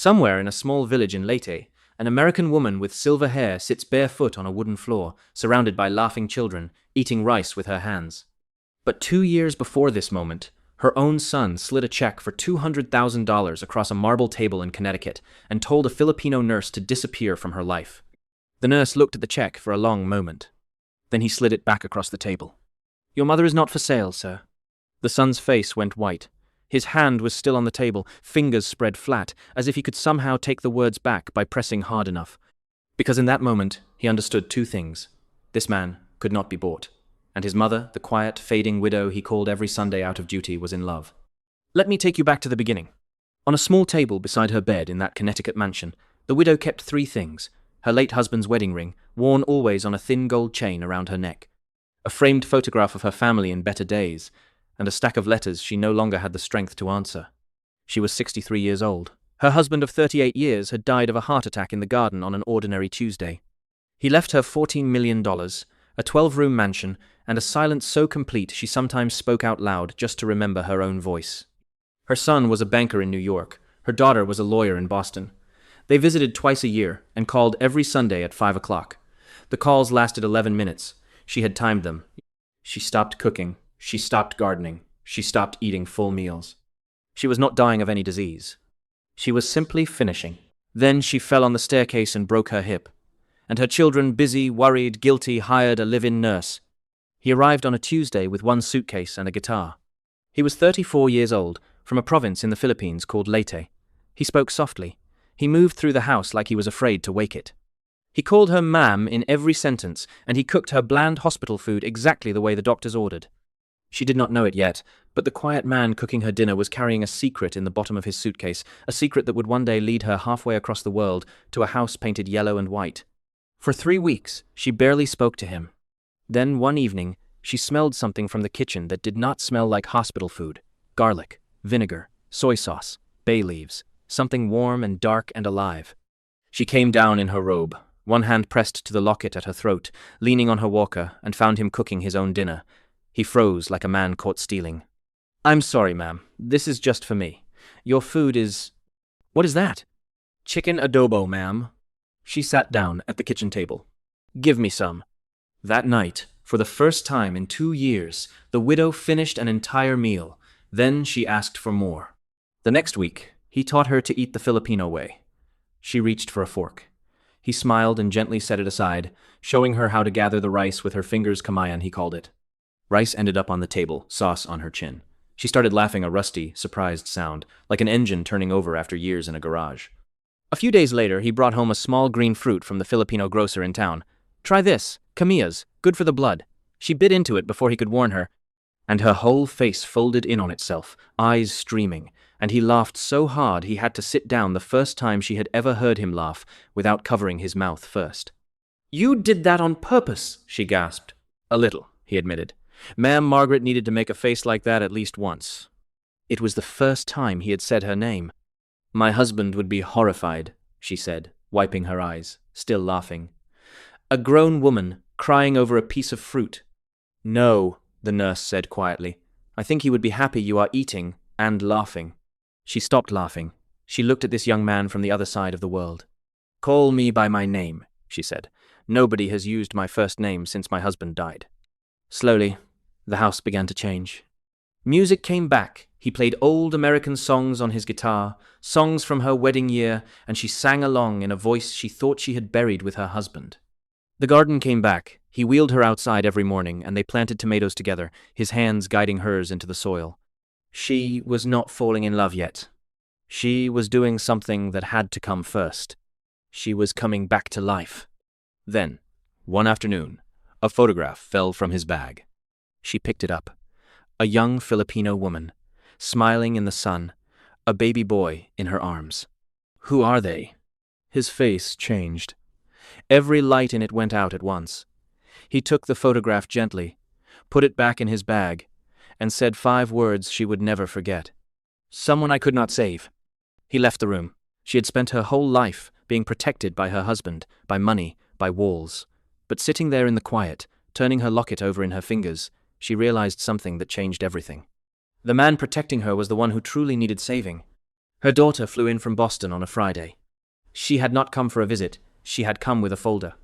Somewhere in a small village in Leyte, an American woman with silver hair sits barefoot on a wooden floor, surrounded by laughing children, eating rice with her hands. But 2 years before this moment, her own son slid a check for $200,000 across a marble table in Connecticut and told a Filipino nurse to disappear from her life. The nurse looked at the check for a long moment. Then he slid it back across the table. "Your mother is not for sale, sir." The son's face went white. His hand was still on the table, fingers spread flat, as if he could somehow take the words back by pressing hard enough. Because in that moment, he understood two things. This man could not be bought, and his mother, the quiet, fading widow he called every Sunday out of duty, was in love. Let me take you back to the beginning. On a small table beside her bed in that Connecticut mansion, the widow kept three things: her late husband's wedding ring, worn always on a thin gold chain around her neck, a framed photograph of her family in better days, and a stack of letters she no longer had the strength to answer. She was 63 years old. Her husband of 38 years had died of a heart attack in the garden on an ordinary Tuesday. He left her $14 million, a 12-room mansion, and a silence so complete she sometimes spoke out loud just to remember her own voice. Her son was a banker in New York. Her daughter was a lawyer in Boston. They visited twice a year and called every Sunday at 5 o'clock. The calls lasted 11 minutes. She had timed them. She stopped cooking. She stopped gardening. She stopped eating full meals. She was not dying of any disease. She was simply finishing. Then she fell on the staircase and broke her hip. And her children, busy, worried, guilty, hired a live-in nurse. He arrived on a Tuesday with one suitcase and a guitar. He was 34 years old, from a province in the Philippines called Leyte. He spoke softly. He moved through the house like he was afraid to wake it. He called her ma'am in every sentence, and he cooked her bland hospital food exactly the way the doctors ordered. She did not know it yet, but the quiet man cooking her dinner was carrying a secret in the bottom of his suitcase, a secret that would one day lead her halfway across the world to a house painted yellow and white. For 3 weeks, she barely spoke to him. Then, one evening, she smelled something from the kitchen that did not smell like hospital food: garlic, vinegar, soy sauce, bay leaves, something warm and dark and alive. She came down in her robe, one hand pressed to the locket at her throat, leaning on her walker, and found him cooking his own dinner. He froze like a man caught stealing. "I'm sorry, ma'am. This is just for me. Your food is—" "What is that?" "Chicken adobo, ma'am." She sat down at the kitchen table. "Give me some." That night, for the first time in 2 years, the widow finished an entire meal. Then she asked for more. The next week, he taught her to eat the Filipino way. She reached for a fork. He smiled and gently set it aside, showing her how to gather the rice with her fingers, kamayan, he called it. Rice ended up on the table, sauce on her chin. She started laughing, a rusty, surprised sound, like an engine turning over after years in a garage. A few days later, he brought home a small green fruit from the Filipino grocer in town. "Try this, Camillas, good for the blood." She bit into it before he could warn her, and her whole face folded in on itself, eyes streaming, and he laughed so hard he had to sit down, the first time she had ever heard him laugh without covering his mouth first. "You did that on purpose," she gasped. "A little," he admitted. Ma'am Margaret needed to make a face like that at least once. It was the first time he had said her name. "My husband would be horrified," she said, wiping her eyes, still laughing. A grown woman, crying over a piece of fruit. "No," the nurse said quietly. "I think he would be happy you are eating and laughing." She stopped laughing. She looked at this young man from the other side of the world. "Call me by my name," she said. "Nobody has used my first name since my husband died." Slowly, the house began to change. Music came back. He played old American songs on his guitar, songs from her wedding year, and she sang along in a voice she thought she had buried with her husband. The garden came back. He wheeled her outside every morning, and they planted tomatoes together, his hands guiding hers into the soil. She was not falling in love yet. She was doing something that had to come first. She was coming back to life. Then, one afternoon, a photograph fell from his bag. She picked it up. A young Filipino woman, smiling in the sun, a baby boy in her arms. "Who are they?" His face changed. Every light in it went out at once. He took the photograph gently, put it back in his bag, and said 5 words she would never forget. "Someone I could not save." He left the room. She had spent her whole life being protected by her husband, by money, by walls. But sitting there in the quiet, turning her locket over in her fingers, she realized something that changed everything. The man protecting her was the one who truly needed saving. Her daughter flew in from Boston on a Friday. She had not come for a visit, she had come with a folder.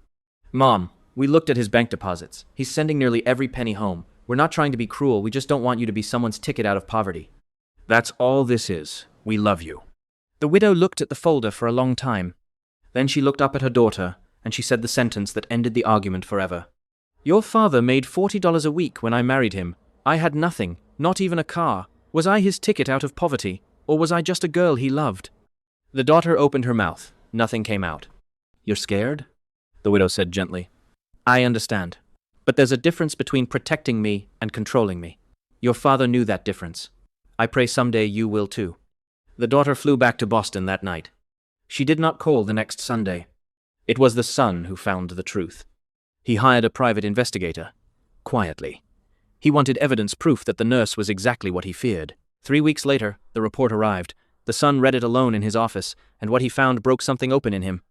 "Mom, we looked at his bank deposits. He's sending nearly every penny home. We're not trying to be cruel, we just don't want you to be someone's ticket out of poverty. That's all this is. We love you." The widow looked at the folder for a long time. Then she looked up at her daughter, and she said the sentence that ended the argument forever. "Your father made $40 a week when I married him. I had nothing, not even a car. Was I his ticket out of poverty, or was I just a girl he loved?" The daughter opened her mouth. Nothing came out. "You're scared?" the widow said gently. "I understand. But there's a difference between protecting me and controlling me. Your father knew that difference. I pray someday you will too." The daughter flew back to Boston that night. She did not call the next Sunday. It was the son who found the truth. He hired a private investigator. Quietly. He wanted evidence proof that the nurse was exactly what he feared. 3 weeks later, the report arrived. The son read it alone in his office, and what he found broke something open in him.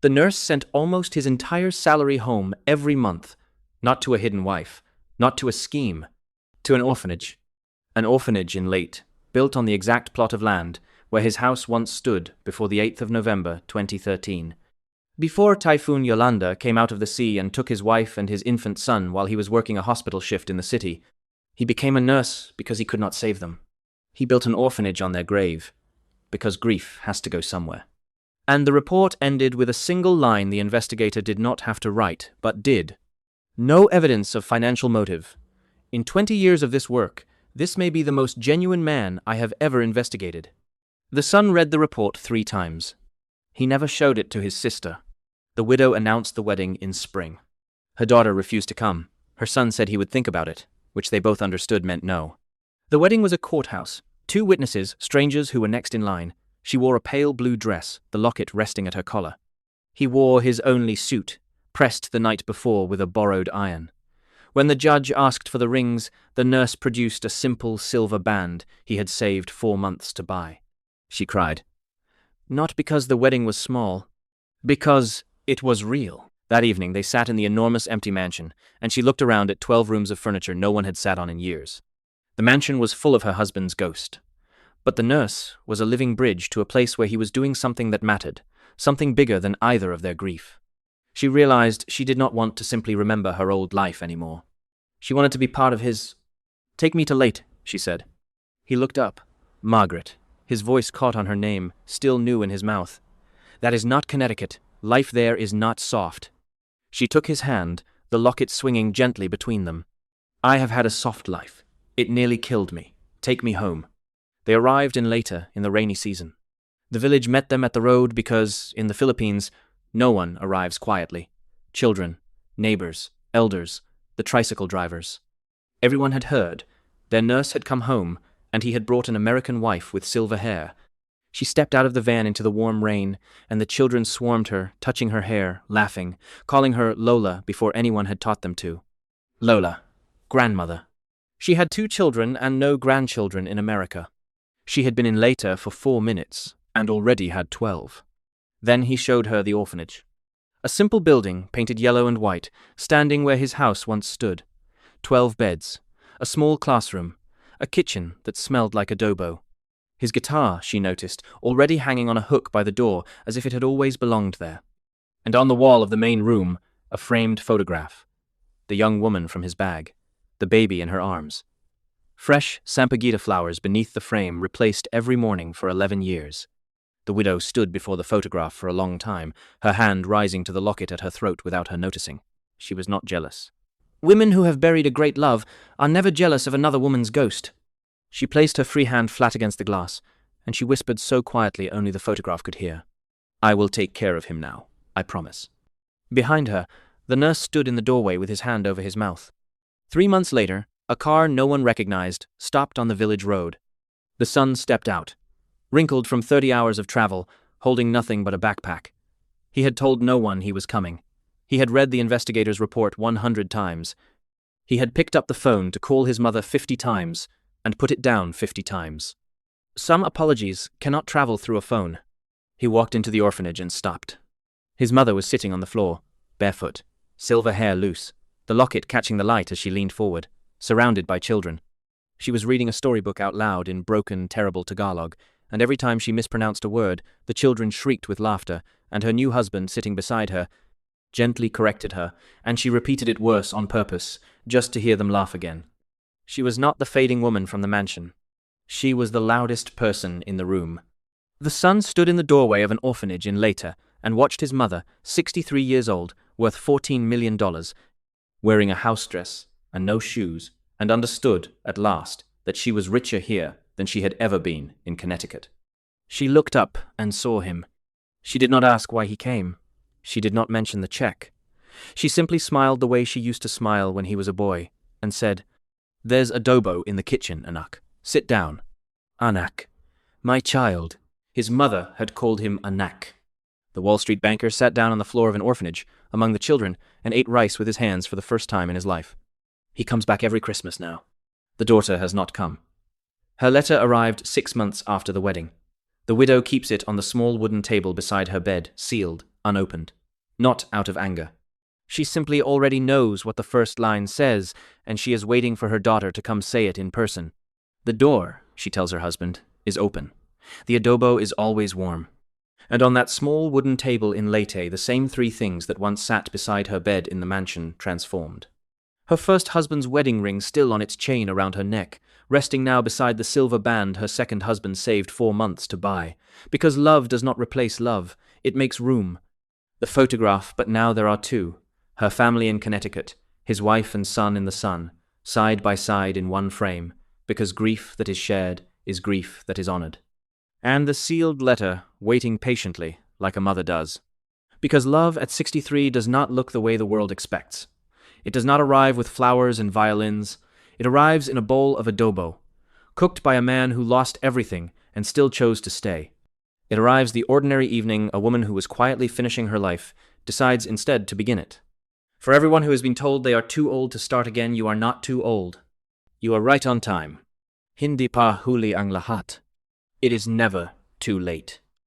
The nurse sent almost his entire salary home every month, not to a hidden wife, not to a scheme, to an orphanage. An orphanage in Leyte, built on the exact plot of land where his house once stood before the 8th of November, 2013. Before Typhoon Yolanda came out of the sea and took his wife and his infant son while he was working a hospital shift in the city, he became a nurse because he could not save them. He built an orphanage on their grave, because grief has to go somewhere. And the report ended with a single line the investigator did not have to write, but did. No evidence of financial motive. In 20 years of this work, this may be the most genuine man I have ever investigated. The son read the report 3 times. He never showed it to his sister. The widow announced the wedding in spring. Her daughter refused to come. Her son said he would think about it, which they both understood meant no. The wedding was a courthouse. 2 witnesses, strangers who were next in line. She wore a pale blue dress, the locket resting at her collar. He wore his only suit, pressed the night before with a borrowed iron. When the judge asked for the rings, the nurse produced a simple silver band he had saved 4 months to buy. She cried. Not because the wedding was small, because it was real. That evening they sat in the enormous empty mansion, and she looked around at 12 rooms of furniture no one had sat on in years. The mansion was full of her husband's ghost. But the nurse was a living bridge to a place where he was doing something that mattered, something bigger than either of their grief. She realized she did not want to simply remember her old life anymore. She wanted to be part of his... "Take me to Leyte," she said. He looked up. Margaret. His voice caught on her name, still new in his mouth. "That is not Connecticut. Life there is not soft." She took his hand, the locket swinging gently between them. "I have had a soft life. It nearly killed me. Take me home." They arrived in Leyte in the rainy season. The village met them at the road because, in the Philippines, no one arrives quietly. Children, neighbors, elders, the tricycle drivers. Everyone had heard. Their nurse had come home, and he had brought an American wife with silver hair. She stepped out of the van into the warm rain, and the children swarmed her, touching her hair, laughing, calling her Lola before anyone had taught them to. Lola, grandmother. She had 2 children and no grandchildren in America. She had been in Leyte for 4 minutes, and already had 12. Then he showed her the orphanage. A simple building, painted yellow and white, standing where his house once stood. 12 beds, a small classroom, a kitchen that smelled like adobo. His guitar, she noticed, already hanging on a hook by the door as if it had always belonged there. And on the wall of the main room, a framed photograph. The young woman from his bag, the baby in her arms. Fresh sampaguita flowers beneath the frame replaced every morning for 11 years. The widow stood before the photograph for a long time, her hand rising to the locket at her throat without her noticing. She was not jealous. Women who have buried a great love are never jealous of another woman's ghost. She placed her free hand flat against the glass, and she whispered so quietly only the photograph could hear. "I will take care of him now, I promise." Behind her, the nurse stood in the doorway with his hand over his mouth. 3 months later, a car no one recognized stopped on the village road. The son stepped out, wrinkled from 30 hours of travel, holding nothing but a backpack. He had told no one he was coming. He had read the investigator's report 100 times. He had picked up the phone to call his mother 50 times and put it down 50 times. Some apologies cannot travel through a phone. He walked into the orphanage and stopped. His mother was sitting on the floor, barefoot, silver hair loose, the locket catching the light as she leaned forward, surrounded by children. She was reading a storybook out loud in broken, terrible Tagalog, and every time she mispronounced a word, the children shrieked with laughter, and her new husband, sitting beside her, gently corrected her, and she repeated it worse on purpose, just to hear them laugh again. She was not the fading woman from the mansion. She was the loudest person in the room. The son stood in the doorway of an orphanage in Leyte and watched his mother, 63 years old, worth $14 million, wearing a house dress and no shoes, and understood, at last, that she was richer here than she had ever been in Connecticut. She looked up and saw him. She did not ask why he came. She did not mention the check. She simply smiled the way she used to smile when he was a boy, and said, "There's adobo in the kitchen, Anak. Sit down." Anak. My child. His mother had called him Anak. The Wall Street banker sat down on the floor of an orphanage among the children and ate rice with his hands for the first time in his life. He comes back every Christmas now. The daughter has not come. Her letter arrived 6 months after the wedding. The widow keeps it on the small wooden table beside her bed, sealed, unopened. Not out of anger. She simply already knows what the first line says, and she is waiting for her daughter to come say it in person. The door, she tells her husband, is open. The adobo is always warm. And on that small wooden table in Leyte, the same 3 things that once sat beside her bed in the mansion transformed. Her first husband's wedding ring still on its chain around her neck, resting now beside the silver band her second husband saved 4 months to buy. Because love does not replace love, it makes room. The photograph, but now there are 2. Her family in Connecticut, his wife and son in the sun, side by side in one frame, because grief that is shared is grief that is honored. And the sealed letter, waiting patiently, like a mother does. Because love at 63 does not look the way the world expects. It does not arrive with flowers and violins. It arrives in a bowl of adobo, cooked by a man who lost everything and still chose to stay. It arrives the ordinary evening a woman who was quietly finishing her life decides instead to begin it. For everyone who has been told they are too old to start again, you are not too old. You are right on time. Hindi pa huli ang lahat. It is never too late.